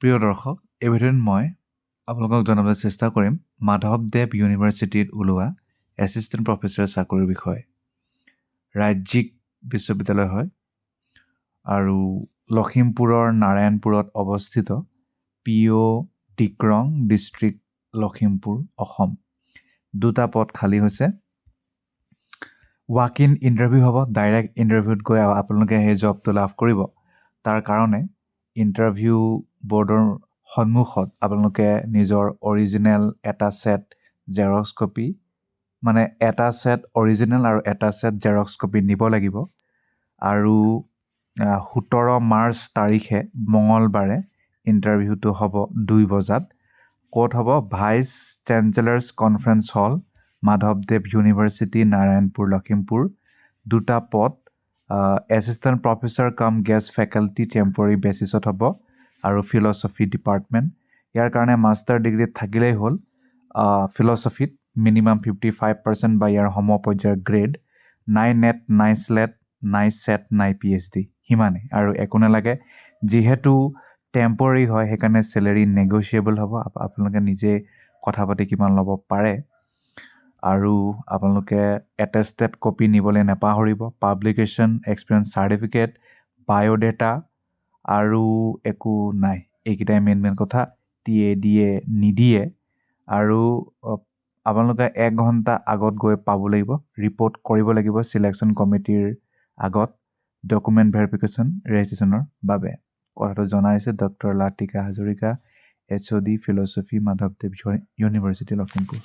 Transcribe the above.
প্ৰিয় দৰ্শক, এই ভিডিঅ'ত মই আপোনালোকক জনাবলৈ চেষ্টা কৰিম মাধৱদেৱ ইউনিভাৰ্চিটিত ওলোৱা এছিষ্টেণ্ট প্ৰফেচৰ চাকৰিৰ বিষয়ে। ৰাজ্যিক বিশ্ববিদ্যালয় হয় আৰু লখিমপুৰৰ নাৰায়ণপুৰত অৱস্থিত PO ডিক্ৰং ডিষ্ট্ৰিক্ট লখিমপুৰ অসম। 2টা পদ খালী হৈছে। ৱাক ইন ইণ্টাৰভিউ হ'ব। ডাইৰেক্ট ইণ্টাৰভিউত গৈ আপোনালোকে সেই জবটো লাভ কৰিব। তাৰ কাৰণে ইণ্টাৰভিউ বৰ্ডৰ সন্মুখত আপোনালোকে নিজৰ অৰিজিনেল এটা ছেট জেৰক্স কপি এটা ছেট অৰিজিনেল আৰু এটা ছেট জেৰক্স কপি নিব লাগিব। আৰু 17 মাৰ্চ তাৰিখে মঙলবাৰে ইণ্টাৰভিউটো হ'ব 2 বজাত। ক'ত হ'ব? ভাইচ চেঞ্চেলাৰ্ছ কনফাৰেন্স হল, মাধৱদেৱ ইউনিভাৰ্চিটি, নাৰায়ণপুৰ, লখিমপুৰ। 2টা পদ এছিষ্টেণ্ট প্ৰফেচৰ কাম গেষ্ট ফেকাল্টি টেম্পৰাৰী বেচিছত হ'ব আৰু ফিলচফি ডিপাৰ্টমেণ্ট। ইয়াৰ কাৰণে মাষ্টাৰ ডিগ্ৰী থাকিলেই হ'ল। ফিলচফিত মিনিমাম 55% বা ইয়াৰ সমপৰ্যায়ৰ গ্ৰেড, নাই নেট, নাই স্লেট, নাই ছেট, নাই PhD, সিমানেই আৰু একো নালাগে। যিহেতু টেম্পৰাৰী হয় সেইকাৰণে চেলেৰি নেগ'চিয়েবল হ'ব। আপোনালোকে নিজে কথা পাতি কিমান ল'ব পাৰে। আৰু আপোনালোকে এটেষ্টেড কপি নিবলৈ নাপাহৰিব। পাব্লিকেশ্যন, এক্সপিৰিয়েঞ্চ চাৰ্টিফিকেট, বায়'ডেটা আৰু একো নাই। এইকেইটাই মেইন কথা। TA দিয়ে নিদিয়ে। আৰু আপোনালোকে 1 ঘণ্টা আগত গৈ পাব লাগিব। ৰিপৰ্ট কৰিব লাগিব চিলেকশ্যন কমিটিৰ আগত ডকুমেণ্ট ভেৰিফিকেশ্যন ৰেজিষ্ট্ৰেশ্যনৰ বাবে। কথাটো জনাইছে ডক্টৰ লাতিকা হাজৰিকা, HOD ফিলচফি, মাধৱদেৱ ইউনিভাৰ্চিটি লখিমপুৰ।